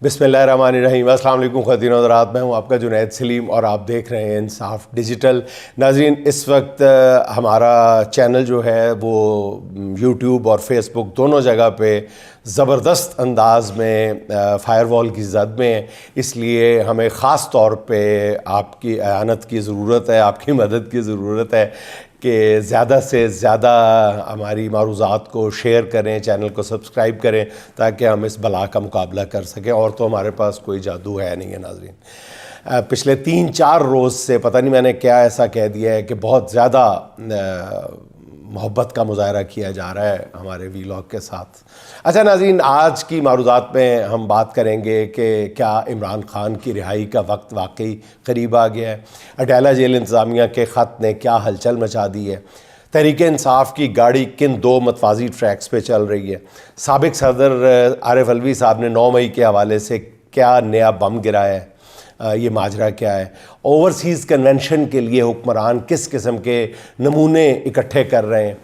بسم اللہ الرحمن الرحیم۔ السلام علیکم خواتین و حضرات، میں ہوں آپ کا جنید سلیم اور آپ دیکھ رہے ہیں انصاف ڈیجیٹل۔ ناظرین، اس وقت ہمارا چینل جو ہے وہ یوٹیوب اور فیس بک دونوں جگہ پہ زبردست انداز میں فائر وال کی زد میں ہے، اس لیے ہمیں خاص طور پہ آپ کی اعانت کی ضرورت ہے، آپ کی مدد کی ضرورت ہے کہ زیادہ سے زیادہ ہماری معروضات کو شیئر کریں، چینل کو سبسکرائب کریں تاکہ ہم اس بلا کا مقابلہ کر سکیں۔ اور تو ہمارے پاس کوئی جادو ہے نہیں ہے ناظرین۔ پچھلے 3-4 روز سے پتہ نہیں میں نے کیا ایسا کہہ دیا ہے کہ بہت زیادہ محبت کا مظاہرہ کیا جا رہا ہے ہمارے ویلاگ کے ساتھ۔ اچھا ناظرین، آج کی معروضات میں ہم بات کریں گے کہ کیا عمران خان کی رہائی کا وقت واقعی قریب آ گیا ہے؟ اڈیالہ جیل انتظامیہ کے خط نے کیا ہلچل مچا دی ہے؟ تحریک انصاف کی گاڑی کن 2 متوازی ٹریکس پہ چل رہی ہے؟ سابق صدر عارف علوی صاحب نے 9 مئی کے حوالے سے کیا نیا بم گرایا ہے؟ یہ ماجرا کیا ہے؟ اوورسیز کنونشن کے لیے حکمران کس قسم کے نمونے اکٹھے کر رہے ہیں؟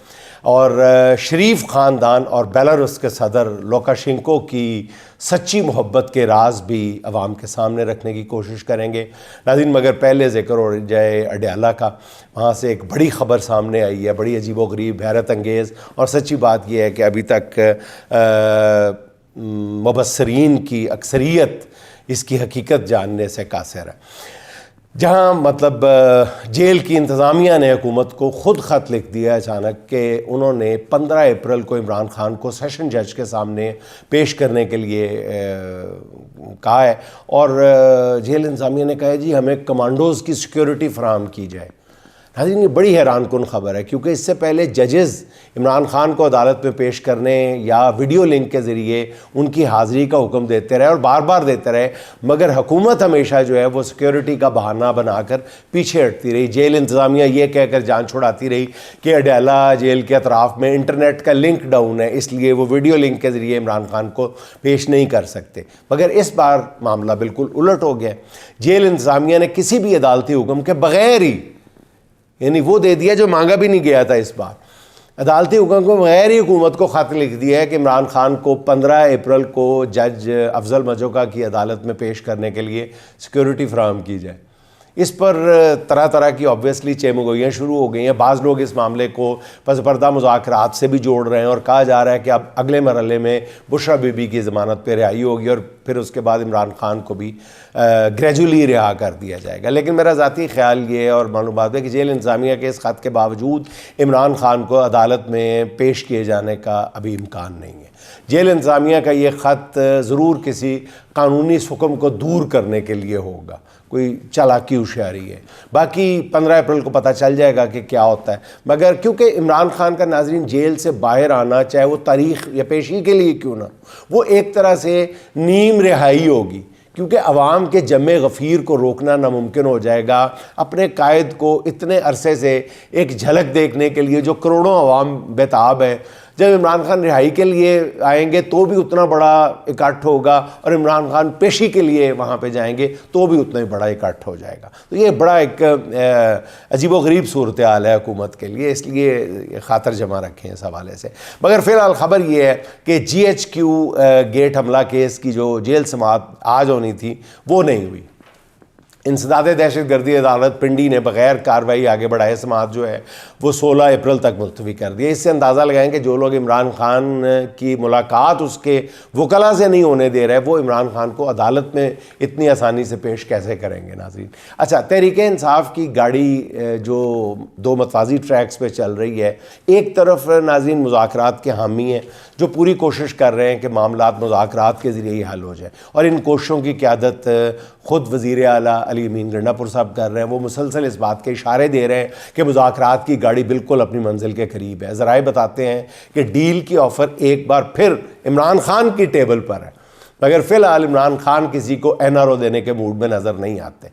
اور شریف خاندان اور بیلاروس کے صدر لوکاشنکو کی سچی محبت کے راز بھی عوام کے سامنے رکھنے کی کوشش کریں گے ناظرین۔ مگر پہلے ذکر ہو جائے اڈیالہ کا، وہاں سے ایک بڑی خبر سامنے آئی ہے، بڑی عجیب و غریب، حیرت انگیز، اور سچی بات یہ ہے کہ ابھی تک مبصرین کی اکثریت اس کی حقیقت جاننے سے قاصر ہے۔ جہاں مطلب جیل کی انتظامیہ نے حکومت کو خود خط لکھ دیا اچانک کہ انہوں نے 15 اپریل کو عمران خان کو سیشن جج کے سامنے پیش کرنے کے لیے کہا ہے، اور جیل انتظامیہ نے کہا ہے جی ہمیں کمانڈوز کی سیکیورٹی فراہم کی جائے۔ ناظرین، یہ بڑی حیران کن خبر ہے، کیونکہ اس سے پہلے ججز عمران خان کو عدالت میں پیش کرنے یا ویڈیو لنک کے ذریعے ان کی حاضری کا حکم دیتے رہے اور بار بار دیتے رہے، مگر حکومت ہمیشہ جو ہے وہ سیکیورٹی کا بہانہ بنا کر پیچھے ہٹتی رہی۔ جیل انتظامیہ یہ کہہ کر جان چھڑاتی رہی کہ اڈیالہ جیل کے اطراف میں انٹرنیٹ کا لنک ڈاؤن ہے، اس لیے وہ ویڈیو لنک کے ذریعے عمران خان کو پیش نہیں کر سکتے۔ مگر اس بار معاملہ بالکل الٹ ہو گیا۔ جیل انتظامیہ نے کسی بھی عدالتی حکم کے بغیر ہی، یعنی وہ دے دیا جو مانگا بھی نہیں گیا تھا، اس بار عدالتی حکم کو بغیر ہی حکومت کو خط لکھ دیا ہے کہ عمران خان کو 15 اپریل کو جج افضل مجوکا کی عدالت میں پیش کرنے کے لیے سیکیورٹی فراہم کی جائے۔ اس پر طرح طرح کی آبویسلی چیمگوئیاں شروع ہو گئی ہیں۔ بعض لوگ اس معاملے کو پس پردہ مذاکرات سے بھی جوڑ رہے ہیں اور کہا جا رہا ہے کہ اب اگلے مرحلے میں بشرا بی بی کی ضمانت پہ رہائی ہوگی اور پھر اس کے بعد عمران خان کو بھی گریجولی رہا کر دیا جائے گا۔ لیکن میرا ذاتی خیال یہ ہے اور معلومات ہے کہ جیل انتظامیہ کے اس خط کے باوجود عمران خان کو عدالت میں پیش کیے جانے کا ابھی امکان نہیں ہے۔ جیل انتظامیہ کا یہ خط ضرور کسی قانونی حکم کو دور کرنے کے لیے ہوگا، کوئی چالاکی ہوشیاری ہے۔ باقی 15 اپریل کو پتہ چل جائے گا کہ کیا ہوتا ہے۔ مگر کیونکہ عمران خان کا ناظرین جیل سے باہر آنا، چاہے وہ تاریخ یا پیشی کے لیے کیوں نہ، وہ ایک طرح سے نیم رہائی ہوگی، کیونکہ عوام کے جمع غفیر کو روکنا ناممکن ہو جائے گا۔ اپنے قائد کو اتنے عرصے سے ایک جھلک دیکھنے کے لیے جو کروڑوں عوام بیتاب ہے، جب عمران خان رہائی کے لیے آئیں گے تو بھی اتنا بڑا اکٹھ ہوگا، اور عمران خان پیشی کے لیے وہاں پہ جائیں گے تو بھی اتنا ہی بڑا اکٹھ ہو جائے گا۔ تو یہ بڑا ایک عجیب و غریب صورتحال ہے حکومت کے لیے، اس لیے خاطر جمع رکھیں اس حوالے سے۔ مگر فی الحال خبر یہ ہے کہ GHQ گیٹ حملہ کیس کی جو جیل سماعت آج ہونی تھی وہ نہیں ہوئی۔ انسداد دہشت گردی عدالت پنڈی نے بغیر کارروائی آگے بڑھائے سماعت جو ہے وہ 16 اپریل تک ملتوی کر دی۔ اس سے اندازہ لگائیں کہ جو لوگ عمران خان کی ملاقات اس کے وکلاء سے نہیں ہونے دے رہے، وہ عمران خان کو عدالت میں اتنی آسانی سے پیش کیسے کریں گے ناظرین؟ اچھا، تحریک انصاف کی گاڑی جو 2 متوازی ٹریکس پہ چل رہی ہے، ایک طرف ناظرین مذاکرات کے حامی ہیں جو پوری کوشش کر رہے ہیں کہ معاملات مذاکرات کے ذریعے ہی حل ہو جائے، اور ان کوششوں کی قیادت خود وزیر اعلیٰ علی امین گنڈاپور صاحب کر رہے ہیں۔ وہ مسلسل اس بات کے اشارے دے رہے ہیں کہ مذاکرات کی گاڑی بالکل اپنی منزل کے قریب ہے۔ ذرائع بتاتے ہیں کہ ڈیل کی آفر ایک بار پھر عمران خان کی ٹیبل پر ہے، مگر فی الحال عمران خان کسی کو NRO دینے کے موڈ میں نظر نہیں آتے۔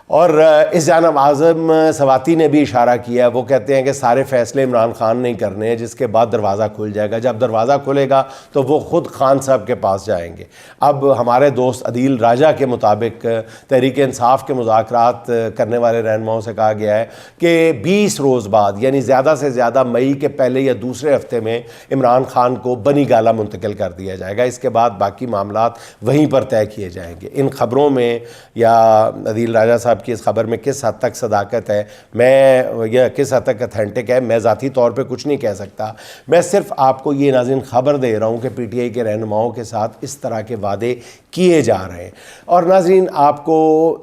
اور اس جانب اعظم سواتی نے بھی اشارہ کیا، وہ کہتے ہیں کہ سارے فیصلے عمران خان نہیں کرنے ہیں، جس کے بعد دروازہ کھل جائے گا، جب دروازہ کھلے گا تو وہ خود خان صاحب کے پاس جائیں گے۔ اب ہمارے دوست عدیل راجہ کے مطابق تحریک انصاف کے مذاکرات کرنے والے رہنماؤں سے کہا گیا ہے کہ 20 روز بعد، یعنی زیادہ سے زیادہ مئی کے پہلے یا دوسرے ہفتے میں عمران خان کو بنی گالہ منتقل کر دیا جائے گا، اس کے بعد باقی معاملات وہیں پر طے کیے جائیں گے۔ ان خبروں میں یا عدیل راجہ صاحب کی اس خبر میں کس حد تک صداقت ہے، میں یا کس حد تک اتھینٹک ہے، میں ذاتی طور پہ کچھ نہیں کہہ سکتا۔ میں صرف آپ کو یہ ناظرین خبر دے رہا ہوں کہ پی ٹی آئی کے رہنماؤں کے ساتھ اس طرح کے وعدے کیے جا رہے ہیں۔ اور ناظرین آپ کو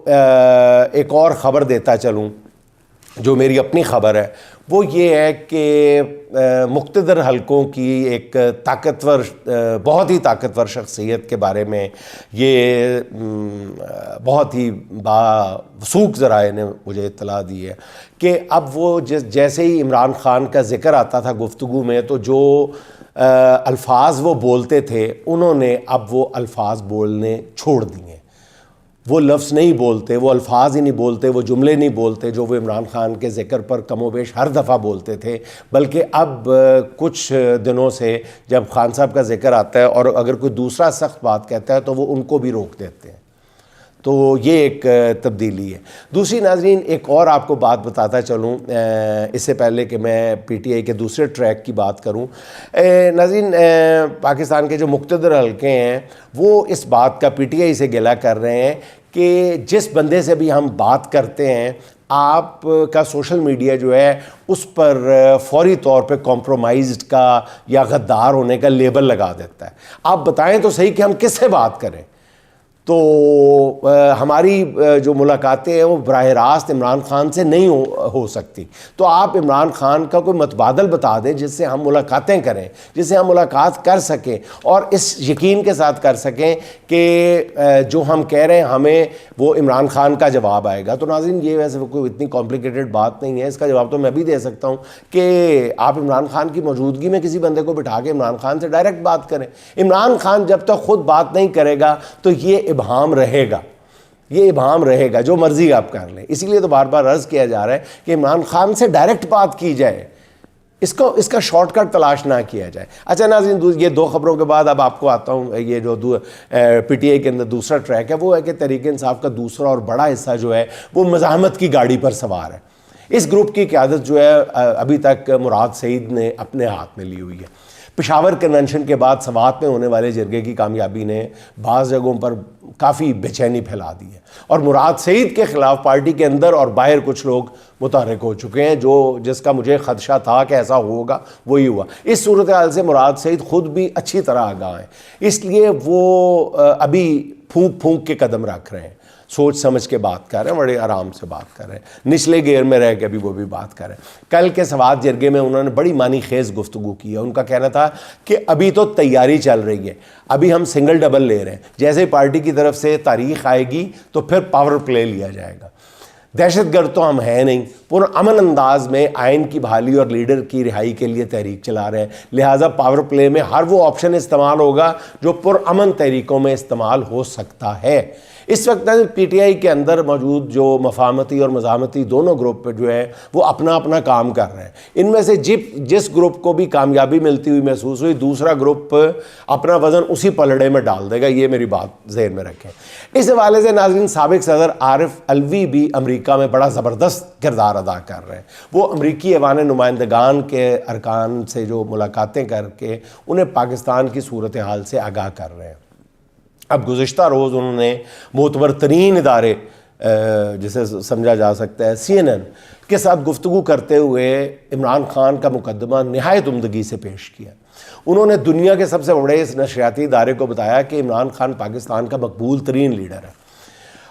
ایک اور خبر دیتا چلوں جو میری اپنی خبر ہے، وہ یہ ہے کہ مقتدر حلقوں کی ایک طاقتور، بہت ہی طاقتور شخصیت کے بارے میں یہ بہت ہی باوثوق ذرائع نے مجھے اطلاع دی ہے کہ اب وہ جیسے ہی عمران خان کا ذکر آتا تھا گفتگو میں، تو جو الفاظ وہ بولتے تھے انہوں نے اب وہ الفاظ بولنے چھوڑ دیے۔ وہ لفظ نہیں بولتے، وہ الفاظ ہی نہیں بولتے، وہ جملے نہیں بولتے جو وہ عمران خان کے ذکر پر کم و بیش ہر دفعہ بولتے تھے، بلکہ اب کچھ دنوں سے جب خان صاحب کا ذکر آتا ہے اور اگر کوئی دوسرا سخت بات کہتا ہے تو وہ ان کو بھی روک دیتے ہیں۔ تو یہ ایک تبدیلی ہے۔ دوسری ناظرین ایک اور آپ کو بات بتاتا چلوں اس سے پہلے کہ میں پی ٹی آئی کے دوسرے ٹریک کی بات کروں۔ ناظرین پاکستان کے جو مقتدر حلقے ہیں وہ اس بات کا پی ٹی آئی سے گلہ کر رہے ہیں کہ جس بندے سے بھی ہم بات کرتے ہیں آپ کا سوشل میڈیا جو ہے اس پر فوری طور پہ کمپرومائزڈ کا یا غدار ہونے کا لیبل لگا دیتا ہے۔ آپ بتائیں تو صحیح کہ ہم کس سے بات کریں؟ تو ہماری جو ملاقاتیں ہیں وہ براہ راست عمران خان سے نہیں ہو سکتی، تو آپ عمران خان کا کوئی متبادل بتا دیں جس سے ہم ملاقاتیں کریں، جس سے ہم ملاقات کر سکیں اور اس یقین کے ساتھ کر سکیں کہ جو ہم کہہ رہے ہیں ہمیں وہ عمران خان کا جواب آئے گا۔ تو ناظرین یہ ویسے کوئی اتنی کمپلیکیٹڈ بات نہیں ہے، اس کا جواب تو میں بھی دے سکتا ہوں کہ آپ عمران خان کی موجودگی میں کسی بندے کو بٹھا کے عمران خان سے ڈائریکٹ بات کریں۔ عمران خان جب تک خود بات نہیں کرے گا تو یہ ابہام رہے گا، یہ ابہام رہے گا، جو مرضی آپ کر لیں۔ اسی لیے تو بار بار عرض کیا جا رہا ہے کہ عمران خان سے ڈائریکٹ بات کی جائے، اس کا شارٹ کٹ تلاش نہ کیا جائے۔ اچھا ناظرین یہ دو خبروں کے بعد اب آپ کو آتا ہوں، یہ جو پی ٹی آئی کے اندر دوسرا ٹریک ہے وہ ہے کہ تحریک انصاف کا دوسرا اور بڑا حصہ جو ہے وہ مزاحمت کی گاڑی پر سوار ہے۔ اس گروپ کی قیادت جو ہے ابھی تک مراد سعید نے اپنے ہاتھ میں لی ہوئی ہے۔ پشاور کنونشن کے بعد سوات میں ہونے والے جرگے کی کامیابی نے بعض جگہوں پر کافی بے چینی پھیلا دی ہے اور مراد سعید کے خلاف پارٹی کے اندر اور باہر کچھ لوگ متحرک ہو چکے ہیں، جس کا مجھے خدشہ تھا کہ ایسا ہوگا وہی ہوا۔ اس صورتحال سے مراد سعید خود بھی اچھی طرح آگاہ ہیں، اس لیے وہ ابھی پھونک پھونک کے قدم رکھ رہے ہیں، سوچ سمجھ کے بات کر رہے ہیں، بڑے آرام سے بات کر رہے ہیں، نچلے گیئر میں رہ کے بھی وہ بھی بات کر رہے ہیں۔ کل کے سوات جرگے میں انہوں نے بڑی معنی خیز گفتگو کی ہے۔ ان کا کہنا تھا کہ ابھی تو تیاری چل رہی ہے، ابھی ہم سنگل ڈبل لے رہے ہیں، جیسے پارٹی کی طرف سے تاریخ آئے گی تو پھر پاور پلے لیا جائے گا۔ دہشت گرد تو ہم ہیں نہیں، پرامن انداز میں آئین کی بحالی اور لیڈر کی رہائی کے لیے تحریک چلا رہے ہیں، لہٰذا پاور پلے میں ہر وہ آپشن استعمال ہوگا جو پرامن تحریکوں میں استعمال ہو سکتا ہے۔ اس وقت پی ٹی آئی کے اندر موجود جو مفاہمتی اور مزاحمتی دونوں گروپ پہ جو ہے وہ اپنا اپنا کام کر رہے ہیں۔ ان میں سے جس گروپ کو بھی کامیابی ملتی ہوئی محسوس ہوئی، دوسرا گروپ اپنا وزن اسی پلڑے میں ڈال دے گا، یہ میری بات ذہن میں رکھیں۔ اس حوالے سے ناظرین سابق صدر عارف الوی بھی امریکہ میں بڑا زبردست کردار ادا کر رہے ہیں۔ وہ امریکی ایوان نمائندگان کے ارکان سے جو ملاقاتیں کر کے انہیں پاکستان کی صورتحال سے آگاہ کر رہے ہیں۔ اب گزشتہ روز انہوں نے معتبر ترین ادارے جسے سمجھا جا سکتا ہے CNN کے ساتھ گفتگو کرتے ہوئے عمران خان کا مقدمہ نہایت عمدگی سے پیش کیا۔ انہوں نے دنیا کے سب سے بڑے اس نشریاتی ادارے کو بتایا کہ عمران خان پاکستان کا مقبول ترین لیڈر ہے،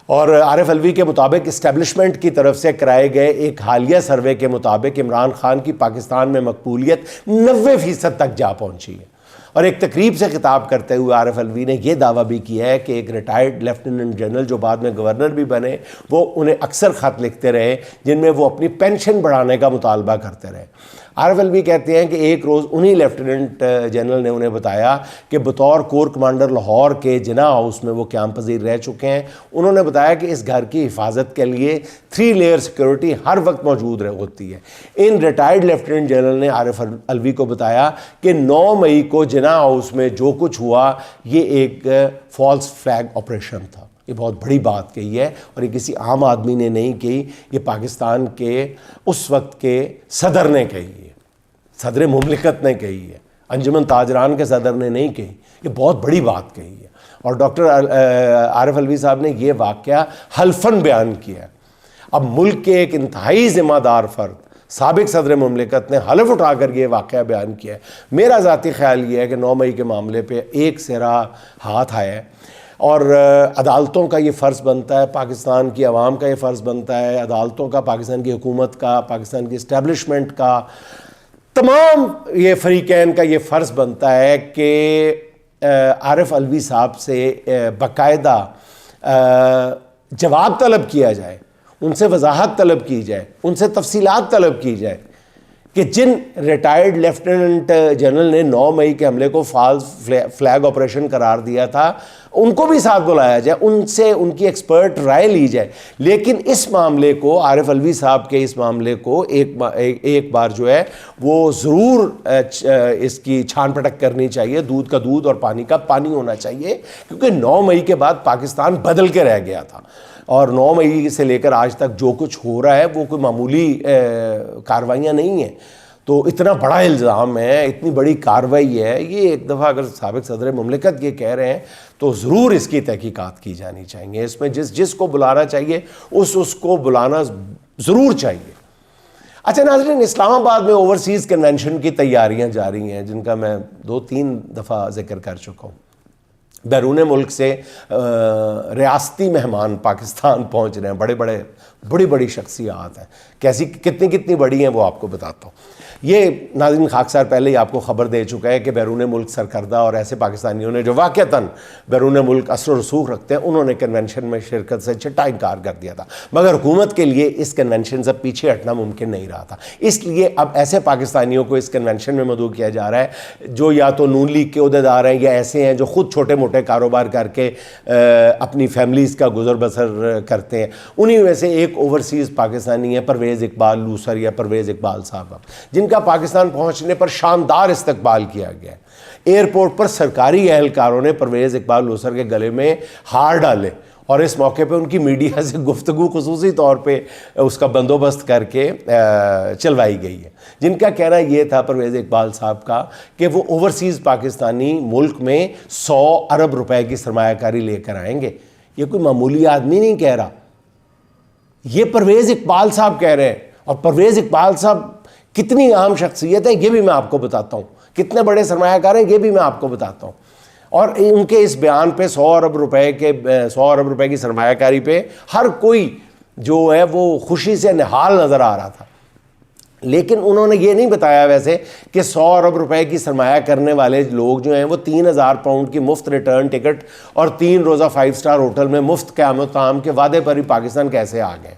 اور عارف الوی کے مطابق اسٹیبلشمنٹ کی طرف سے کرائے گئے ایک حالیہ سروے کے مطابق عمران خان کی پاکستان میں مقبولیت 90% تک جا پہنچی ہے۔ اور ایک تقریب سے خطاب کرتے ہوئے عارف الوی نے یہ دعویٰ بھی کیا ہے کہ ایک ریٹائرڈ لیفٹیننٹ جنرل جو بعد میں گورنر بھی بنے، وہ انہیں اکثر خط لکھتے رہے جن میں وہ اپنی پینشن بڑھانے کا مطالبہ کرتے رہے۔ عارف الوی کہتے ہیں کہ ایک روز انہی لیفٹیننٹ جنرل نے انہیں بتایا کہ بطور کور کمانڈر لاہور کے جناح ہاؤس میں وہ قیام پذیر رہ چکے ہیں. انہوں نے بتایا کہ اس گھر کی حفاظت کے لیے 3 لیئر سیکورٹی ہر وقت موجود ہوتی ہے. ان ریٹائرڈ لیفٹیننٹ جنرل نے عارف الوی کو بتایا کہ 9 مئی کو جناح ہاؤس میں جو کچھ ہوا یہ ایک فالس فلیگ آپریشن تھا. یہ بہت بڑی بات کہی ہے اور یہ کسی عام آدمی نے نہیں کہی, یہ پاکستان کے اس وقت کے صدر نے کہی ہے, صدر مملکت نے کہی ہے, انجمن تاجران کے صدر نے نہیں کہی. یہ بہت بڑی بات کہی ہے اور ڈاکٹر عارف الوی صاحب نے یہ واقعہ حلفاً بیان کیا. اب ملک کے ایک انتہائی ذمہ دار فرد سابق صدر مملکت نے حلف اٹھا کر یہ واقعہ بیان کیا ہے. میرا ذاتی خیال یہ ہے کہ 9 مئی کے معاملے پہ ایک سرا ہاتھ آیا ہے اور عدالتوں کا یہ فرض بنتا ہے, پاکستان کی عوام کا یہ فرض بنتا ہے, عدالتوں کا, پاکستان کی حکومت کا, پاکستان کی اسٹیبلشمنٹ کا, تمام یہ فریقین کا یہ فرض بنتا ہے کہ عارف الوی صاحب سے باقاعدہ جواب طلب کیا جائے, ان سے وضاحت طلب کی جائے, ان سے تفصیلات طلب کی جائے کہ جن ریٹائرڈ لیفٹیننٹ جنرل نے 9 مئی کے حملے کو فالس فلیگ آپریشن قرار دیا تھا ان کو بھی ساتھ بلایا جائے, ان سے ان کی ایکسپرٹ رائے لی جائے. لیکن اس معاملے کو, عارف الوی صاحب کے اس معاملے کو ایک بار جو ہے وہ ضرور اس کی چھان پٹک کرنی چاہیے. دودھ کا دودھ اور پانی کا پانی ہونا چاہیے, کیونکہ 9 مئی کے بعد پاکستان بدل کے رہ گیا تھا اور 9 مئی سے لے کر آج تک جو کچھ ہو رہا ہے وہ کوئی معمولی کارروائیاں نہیں ہیں. تو اتنا بڑا الزام ہے, اتنی بڑی کارروائی ہے, یہ ایک دفعہ اگر سابق صدر مملکت یہ کہہ رہے ہیں تو ضرور اس کی تحقیقات کی جانی چاہیے. اس میں جس کو بلانا چاہیے اس کو بلانا ضرور چاہیے. اچھا ناظرین, اسلام آباد میں اوورسیز کنونشن کی تیاریاں جاری ہیں جن کا میں 2-3 دفعہ ذکر کر چکا ہوں. بیرون ملک سے ریاستی مہمان پاکستان پہنچ رہے ہیں, بڑی بڑی شخصیات ہیں. کتنی بڑی ہیں وہ آپ کو بتاتا ہوں. یہ ناظرین خاکسار پہلے ہی آپ کو خبر دے چکا ہے کہ بیرون ملک سرکردہ اور ایسے پاکستانیوں نے جو واقعتاً بیرون ملک اثر و رسوخ رکھتے ہیں انہوں نے کنونشن میں شرکت سے چھٹا انکار کر دیا تھا. مگر حکومت کے لیے اس کنونشن سے پیچھے ہٹنا ممکن نہیں رہا تھا, اس لیے اب ایسے پاکستانیوں کو اس کنونشن میں مدعو کیا جا رہا ہے جو یا تو نون لیگ کے عہدیدار ہیں یا ایسے ہیں جو خود چھوٹے موٹے کاروبار کر کے اپنی فیملیز کا گزر بسر کرتے ہیں. انہی میں سے ایک اوورسیز پاکستانی ہے پرویز اقبال لوثر یا پرویز اقبال صاحب, جن کا پاکستان پہنچنے پر شاندار استقبال کیا گیا. ایئرپورٹ پر سرکاری اہلکاروں نے پرویز اقبال لوثر کے گلے میں ہار ڈالے اور اس موقع پہ ان کی میڈیا سے گفتگو خصوصی طور پہ اس کا بندوبست کر کے چلوائی گئی ہے, جن کا کہنا یہ تھا پرویز اقبال صاحب کا کہ وہ اوورسیز پاکستانی ملک میں 100 ارب روپے کی سرمایہ کاری لے کر آئیں گے. یہ کوئی معمولی آدمی نہیں کہہ رہا, یہ پرویز اقبال صاحب کہہ رہے ہیں. اور پرویز اقبال صاحب کتنی عام شخصیت ہے یہ بھی میں آپ کو بتاتا ہوں, کتنے بڑے سرمایہ کار ہیں یہ بھی میں آپ کو بتاتا ہوں. اور ان کے اس بیان پہ 100 ارب روپے کی سرمایہ کاری پہ ہر کوئی جو ہے وہ خوشی سے نہال نظر آ رہا تھا. لیکن انہوں نے یہ نہیں بتایا ویسے کہ 100 ارب روپے کی سرمایہ کرنے والے لوگ جو ہیں وہ 3000 پاؤنڈ کی مفت ریٹرن ٹکٹ اور 3 روزہ 5 اسٹار ہوٹل میں مفت قیام و طعام کے وعدے پر ہی پاکستان کیسے آ گئے.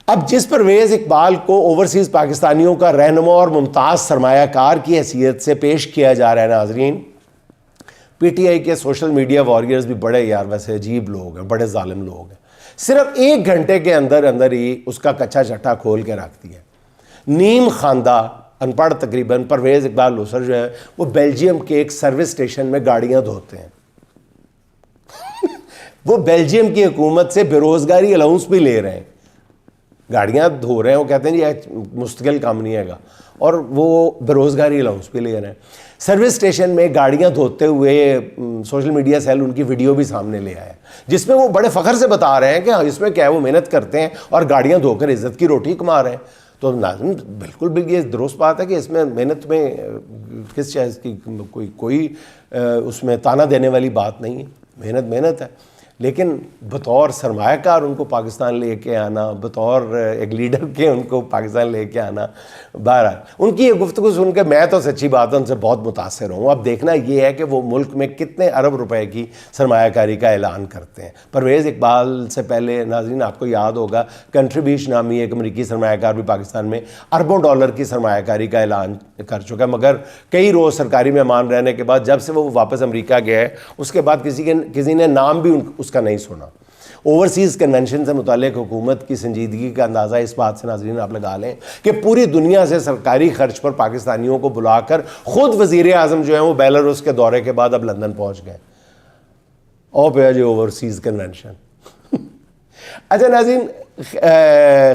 اب جس پرویز اقبال کو اوورسیز پاکستانیوں کا رہنما اور ممتاز سرمایہ کار کی حیثیت سے پیش کیا جا رہا ہے ناظرین, پی ٹی آئی کے سوشل میڈیا واریئرز بھی بڑے ویسے عجیب لوگ ہیں, بڑے ظالم لوگ ہیں. صرف 1 گھنٹے کے اندر ہی اس کا کچا چٹا کھول کے رکھ دیا. نیم خواندہ ان پڑھ تقریباً پرویز اقبال لوثر جو ہے وہ بیلجیم کے ایک سروس اسٹیشن میں گاڑیاں دھوتے ہیں. وہ بیلجیم کی حکومت سے بے روزگاری الاؤنس بھی لے رہے ہیں, گاڑیاں دھو رہے ہیں. وہ کہتے ہیں یہ مستقل کام نہیں ہے گا, اور وہ بے روزگاری الاؤنس بھی لے رہے ہیں. سروس اسٹیشن میں گاڑیاں دھوتے ہوئے سوشل میڈیا سیل ان کی ویڈیو بھی سامنے لے آیا جس میں وہ بڑے فخر سے بتا رہے ہیں کہ اس میں کیا ہے وہ محنت کرتے ہیں اور گاڑیاں دھو کر عزت کی روٹی کما رہے ہیں. تو ناظرین بالکل یہ درست بات ہے کہ اس میں محنت میں کس چیز کی کوئی اس میں تانا دینے والی بات نہیں ہے. محنت ہے. لیکن بطور سرمایہ کار ان کو پاکستان لے کے آنا، بطور ایک لیڈر کے ان کو پاکستان لے کے آنا، بہرحال ان کی یہ گفتگو سن کے میں تو سچی بات ان سے بہت متاثر ہوں. اب دیکھنا یہ ہے کہ وہ ملک میں کتنے ارب روپے کی سرمایہ کاری کا اعلان کرتے ہیں. پرویز اقبال سے پہلے ناظرین آپ کو یاد ہوگا کنٹریبیوش نامی ایک امریکی سرمایہ کار بھی پاکستان میں اربوں ڈالر کی سرمایہ کاری کا اعلان کر چکا ہے، مگر کئی روز سرکاری مہمان رہنے کے بعد جب سے وہ واپس امریکہ گیا ہے اس کے بعد کسی نے نام بھی اس کا نہیں سنا. اوورسیز کنونشن سے متعلق حکومت کی سنجیدگی کا اندازہ اس بات سے ناظرین آپ لگا لیں کہ پوری دنیا سے سرکاری خرچ پر پاکستانیوں کو بلا کر خود وزیر اعظم جو ہیں وہ بیلاروس کے دورے کے بعد اب لندن پہنچ گئے. اور پہ جو اوورسیز کنونشن. اچھا ناظرین،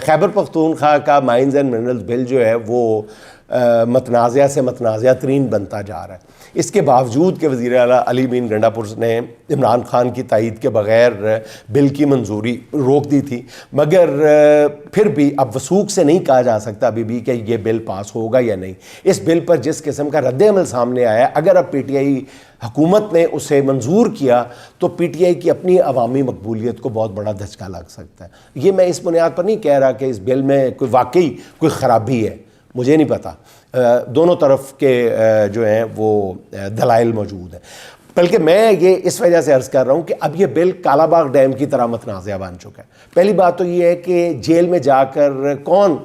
خیبر پختونخوا کا مائنز اینڈ منرلز بل جو ہے وہ متنازع سے متنازع ترین بنتا جا رہا ہے. اس کے باوجود کہ وزیر اعلیٰ علی امین گنڈاپور نے عمران خان کی تائید کے بغیر بل کی منظوری روک دی تھی، مگر پھر بھی اب وثوق سے نہیں کہا جا سکتا ابھی بھی کہ یہ بل پاس ہوگا یا نہیں. اس بل پر جس قسم کا رد عمل سامنے آیا، اگر اب پی ٹی آئی حکومت نے اسے منظور کیا تو پی ٹی آئی کی اپنی عوامی مقبولیت کو بہت بڑا دھچکا لگ سکتا ہے. یہ میں اس بنیاد پر نہیں کہہ رہا کہ اس بل میں کوئی واقعی کوئی خرابی ہے، مجھے نہیں پتا، دونوں طرف کے جو ہیں وہ دلائل موجود ہیں، بلکہ میں یہ اس وجہ سے عرض کر رہا ہوں کہ اب یہ بل کالا باغ ڈیم کی طرح متنازع بن چکا ہے. پہلی بات تو یہ ہے کہ جیل میں جا کر کون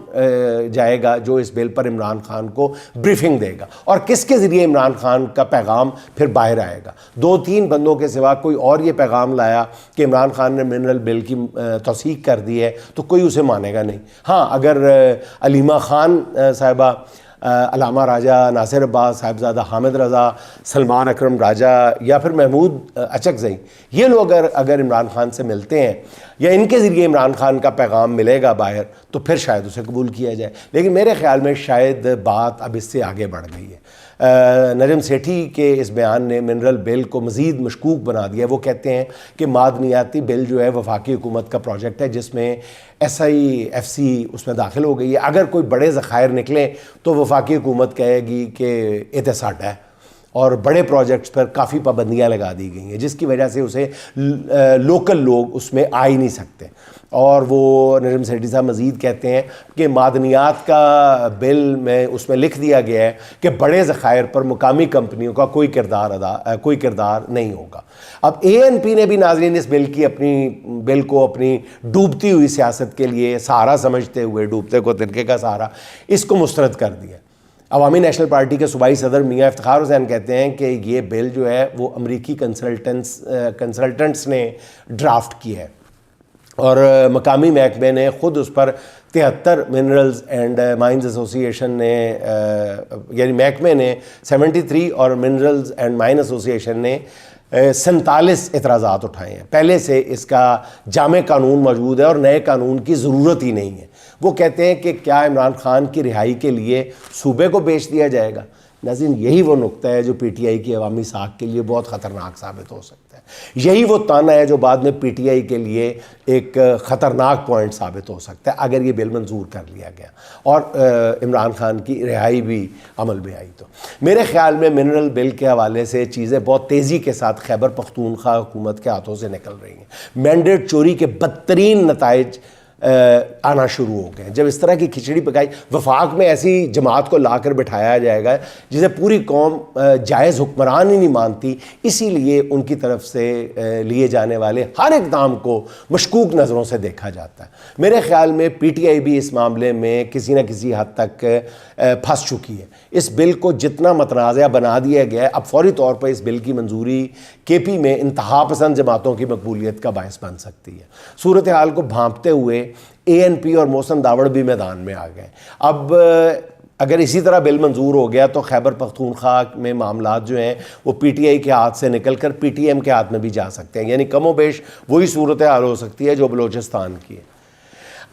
جائے گا جو اس بل پر عمران خان کو بریفنگ دے گا، اور کس کے ذریعے عمران خان کا پیغام پھر باہر آئے گا. 2-3 بندوں کے سوا کوئی اور یہ پیغام لایا کہ عمران خان نے منرل بل کی توثیق کر دی ہے تو کوئی اسے مانے گا نہیں. ہاں، اگر علیمہ خان صاحبہ، علامہ راجہ ناصر عباس، صاحبزادہ حامد رضا، سلمان اکرم راجہ یا پھر محمود اچکزئی، یہ لوگ اگر عمران خان سے ملتے ہیں یا ان کے ذریعے عمران خان کا پیغام ملے گا باہر تو پھر شاید اسے قبول کیا جائے. لیکن میرے خیال میں شاید بات اب اس سے آگے بڑھ گئی ہے. نجم سیٹھی کے اس بیان نے منرل بل کو مزید مشکوک بنا دیا. وہ کہتے ہیں کہ معدنیاتی بل جو ہے وفاقی حکومت کا پروجیکٹ ہے جس میں SIFC اس میں داخل ہو گئی ہے. اگر کوئی بڑے ذخائر نکلیں تو وفاقی حکومت کہے گی کہ یہ ساڈا ہے، اور بڑے پروجیکٹس پر کافی پابندیاں لگا دی گئی ہیں جس کی وجہ سے اسے لوکل لوگ اس میں آ ہی نہیں سکتے. اور وہ نجم سیٹھی صاحب مزید کہتے ہیں کہ معدنیات کا بل میں اس میں لکھ دیا گیا ہے کہ بڑے ذخائر پر مقامی کمپنیوں کا کوئی کردار نہیں ہوگا. اب ANP نے بھی ناظرین اس بل کو اپنی ڈوبتی ہوئی سیاست کے لیے سہارا سمجھتے ہوئے، ڈوبتے کو تنکے کا سہارا، اس کو مسترد کر دیا. عوامی نیشنل پارٹی کے صوبائی صدر میاں افتخار حسین کہتے ہیں کہ یہ بل جو ہے وہ امریکی کنسلٹنٹس نے ڈرافٹ کی ہے، اور مقامی محکمے نے خود اس پر 73 منرلز اینڈ مائنز ایسوسی ایشن نے یعنی محکمے نے 73 اور منرلز اینڈ مائن ایسوسی ایشن نے 47 اعتراضات اٹھائے ہیں. پہلے سے اس کا جامع قانون موجود ہے اور نئے قانون کی ضرورت ہی نہیں ہے. وہ کہتے ہیں کہ کیا عمران خان کی رہائی کے لیے صوبے کو بیچ دیا جائے گا؟ ناظرین، یہی وہ نقطہ ہے جو PTI کی عوامی ساکھ کے لیے بہت خطرناک ثابت ہو سکتا ہے. یہی وہ تانا ہے جو بعد میں PTI کے لیے ایک خطرناک پوائنٹ ثابت ہو سکتا ہے اگر یہ بل منظور کر لیا گیا اور عمران خان کی رہائی بھی عمل میں آئی. تو میرے خیال میں منرل بل کے حوالے سے چیزیں بہت تیزی کے ساتھ خیبر پختونخوا حکومت کے ہاتھوں سے نکل رہی ہیں. مینڈیٹ چوری کے بدترین نتائج آنا شروع ہو گئے. جب اس طرح کی کھچڑی پکائی، وفاق میں ایسی جماعت کو لا کر بٹھایا جائے گا جسے پوری قوم جائز حکمران ہی نہیں مانتی، اسی لیے ان کی طرف سے لیے جانے والے ہر اقدام کو مشکوک نظروں سے دیکھا جاتا ہے. میرے خیال میں PTI بھی اس معاملے میں کسی نہ کسی حد تک پھنس چکی ہے. اس بل کو جتنا متنازع بنا دیا گیا ہے، اب فوری طور پر اس بل کی منظوری KP میں انتہا پسند جماعتوں کی مقبولیت کا باعث بن سکتی ہے. صورتحال کو بھانپتے ہوئے ANP اور محسن داوڑ بھی میدان میں آ گئے. اب اگر اسی طرح بل منظور ہو گیا تو خیبر پختونخوا میں معاملات جو ہیں وہ PTI کے ہاتھ سے نکل کر PTM کے ہاتھ میں بھی جا سکتے ہیں، یعنی کم و بیش وہی صورتحال ہو سکتی ہے جو بلوچستان کی ہے.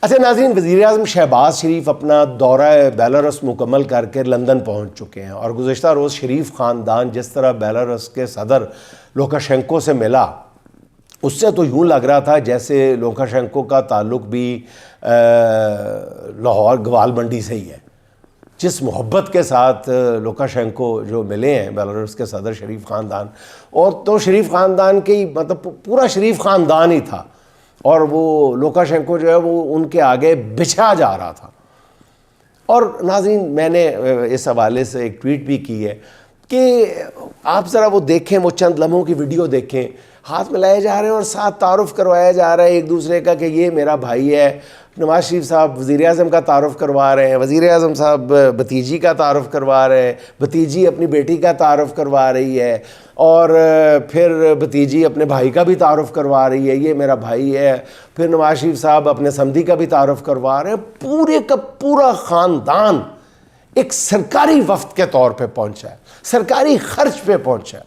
اچھا ناظرین، وزیر اعظم شہباز شریف اپنا دورہ بیلاروس مکمل کر کے لندن پہنچ چکے ہیں، اور گزشتہ روز شریف خاندان جس طرح بیلاروس کے صدر لوکاشینکو سے ملا، اس سے تو یوں لگ رہا تھا جیسے لوکاشینکو کا تعلق بھی لاہور گوال منڈی سے ہی ہے. جس محبت کے ساتھ لوکاشینکو جو ملے ہیں بیلاروس کے صدر شریف خاندان، اور تو شریف خاندان کے مطلب پورا شریف خاندان ہی تھا، اور وہ لوکاشینکو جو ہے وہ ان کے آگے بچھا جا رہا تھا. اور ناظرین میں نے اس حوالے سے ایک ٹویٹ بھی کی ہے کہ آپ ذرا وہ دیکھیں، وہ چند لمحوں کی ویڈیو دیکھیں، ہاتھ ملائے جا رہے ہیں اور ساتھ تعارف کروایا جا رہا ہے ایک دوسرے کا کہ یہ میرا بھائی ہے. نواز شریف صاحب وزیر اعظم کا تعارف کروا رہے ہیں، وزیر اعظم صاحب بھتیجی کا تعارف کروا رہے ہیں، بھتیجی اپنی بیٹی کا تعارف کروا رہی ہے، اور پھر بھتیجی اپنے بھائی کا بھی تعارف کروا رہی ہے، یہ میرا بھائی ہے. پھر نواز شریف صاحب اپنے سمدھی کا بھی تعارف کروا رہے ہیں. پورے کا پورا خاندان ایک سرکاری وفد کے طور پہ پہنچا ہے، سرکاری خرچ پہ پہنچا ہے.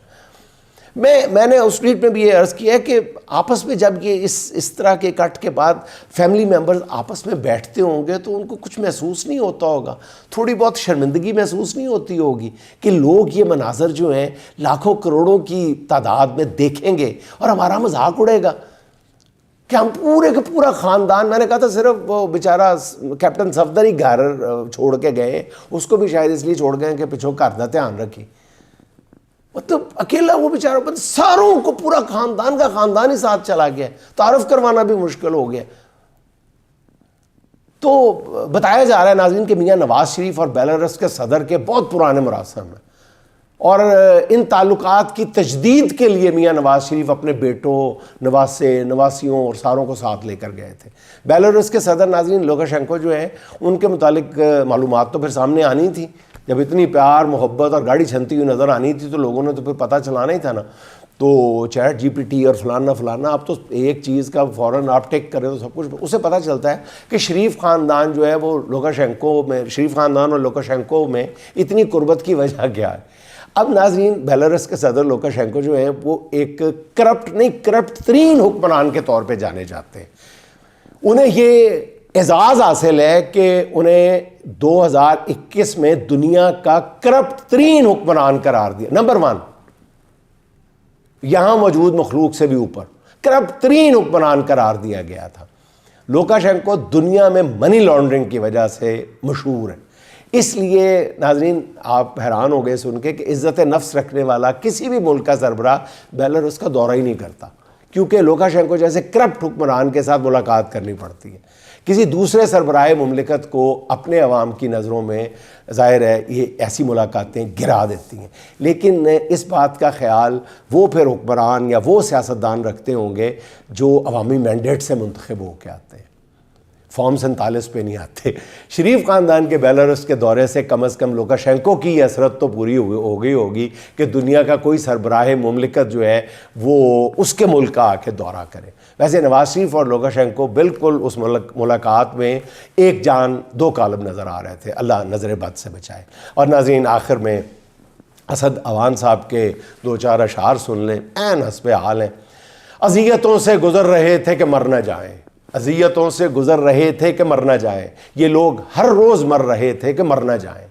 میں نے اس ٹویٹ میں بھی یہ عرض کیا ہے کہ آپس میں جب یہ اس طرح کے کٹ کے بعد فیملی ممبرز آپس میں بیٹھتے ہوں گے تو ان کو کچھ محسوس نہیں ہوتا ہوگا، تھوڑی بہت شرمندگی محسوس نہیں ہوتی ہوگی کہ لوگ یہ مناظر جو ہیں لاکھوں کروڑوں کی تعداد میں دیکھیں گے اور ہمارا مذاق اڑے گا کہ ہم پورے کا پورا خاندان. میں نے کہا تھا صرف وہ بیچارہ کیپٹن صفدر ہی گھر چھوڑ کے گئے، اس کو بھی شاید اس لیے چھوڑ گئے کہ پچھو گھر کا دھیان رکھی. مطلب اکیلا وہ بیچارہ بند، ساروں کو پورا خاندان کا خاندان ہی ساتھ چلا گیا، تعارف کروانا بھی مشکل ہو گیا. تو بتایا جا رہا ہے ناظرین کہ میاں نواز شریف اور بیلاروس کے صدر کے بہت پرانے مراسم ہیں، اور ان تعلقات کی تجدید کے لیے میاں نواز شریف اپنے بیٹوں، نواسے، نواسیوں اور ساروں کو ساتھ لے کر گئے تھے. بیلاروس کے صدر ناظرین لوکاشینکو جو ہیں ان کے متعلق معلومات تو پھر سامنے آنی تھی. جب اتنی پیار محبت اور گاڑی چھنتی ہوئی نظر آنی تھی تو لوگوں نے تو پھر پتہ چلانا ہی تھا نا. تو چیٹ جی پی ٹی اور فلانا اب تو ایک چیز کا فوراً آپ ٹیک کریں تو سب کچھ اسے پتہ چلتا ہے کہ شریف خاندان جو ہے وہ لوکاشینکو میں، شریف خاندان اور لوکاشینکو میں اتنی قربت کی وجہ کیا ہے. اب ناظرین بیلاروس کے صدر لوکاشینکو جو ہیں وہ ایک کرپٹ ترین حکمران کے طور پہ جانے جاتے ہیں. انہیں یہ اعزاز حاصل ہے کہ انہیں 2021 میں دنیا کا کرپٹ ترین حکمران قرار دیا، نمبر 1، یہاں موجود مخلوق سے بھی اوپر کرپٹ ترین حکمران قرار دیا گیا تھا. لوکاشینکو دنیا میں منی لانڈرنگ کی وجہ سے مشہور ہے. اس لیے ناظرین آپ حیران ہو گئے سن کے کہ عزت نفس رکھنے والا کسی بھی ملک کا سربراہ بیلاروس کا دورہ ہی نہیں کرتا، کیونکہ لوکاشینکو جیسے کرپٹ حکمران کے ساتھ ملاقات کرنی پڑتی ہے. کسی دوسرے سربراہ مملکت کو اپنے عوام کی نظروں میں ظاہر ہے یہ ایسی ملاقاتیں گرا دیتی ہیں، لیکن اس بات کا خیال وہ پھر حکمران یا وہ سیاستدان رکھتے ہوں گے جو عوامی مینڈیٹ سے منتخب ہو کے آتے ہیں، فارم 47 پہ نہیں آتے. شریف خاندان کے بیلاروس کے دورے سے کم از کم لوکاشینکو کی یہ حسرت تو پوری ہو گئی ہوگی کہ دنیا کا کوئی سربراہ مملکت جو ہے وہ اس کے ملک کا آ کے دورہ کرے. ویسے نواز شریف اور لوکاشینکو بالکل اس ملاقات میں ایک جان دو کالم نظر آ رہے تھے، اللہ نظر بد سے بچائے. اور ناظرین آخر میں اسد عوان صاحب کے 2-4 اشعار سن لیں، عین حسب حال ہیں. اذیتوں سے گزر رہے تھے کہ مر نہ جائیں، اذیتوں سے گزر رہے تھے کہ مر نہ جائیں، یہ لوگ ہر روز مر رہے تھے کہ مر نہ جائیں.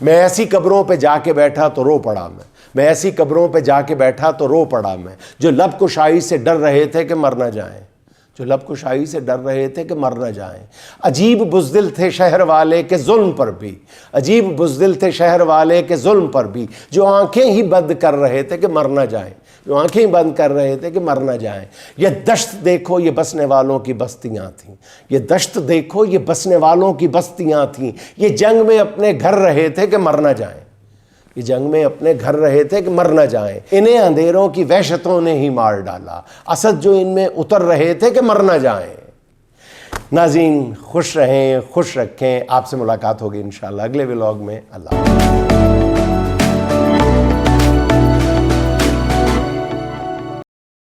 میں ایسی قبروں پہ جا کے بیٹھا تو رو پڑا میں ایسی قبروں پہ جا کے بیٹھا تو رو پڑا میں، جو لب کشائی سے ڈر رہے تھے کہ مر نہ جائیں، جو لب کشائی سے ڈر رہے تھے کہ مر نہ جائیں. عجیب بزدل تھے شہر والے کے ظلم پر بھی، عجیب بزدل تھے شہر والے کے ظلم پر بھی، جو آنکھیں ہی بند کر رہے تھے کہ مر نہ جائیں، جو آنکھیں بند کر رہے تھے کہ مر نہ جائیں. یہ دشت دیکھو یہ بسنے والوں کی بستیاں تھیں، یہ دشت دیکھو یہ بسنے والوں کی بستیاں تھیں، یہ جنگ میں اپنے گھر رہے تھے کہ مر نہ جائیں، یہ جنگ میں اپنے گھر رہے تھے کہ مر نہ جائیں. انہیں اندھیروں کی وحشتوں نے ہی مار ڈالا، اسد جو ان میں اتر رہے تھے کہ مر نہ جائیں. ناظرین خوش رہیں، خوش رکھیں. آپ سے ملاقات ہوگی انشاءاللہ اگلے ولاگ میں. اللہ حافظ.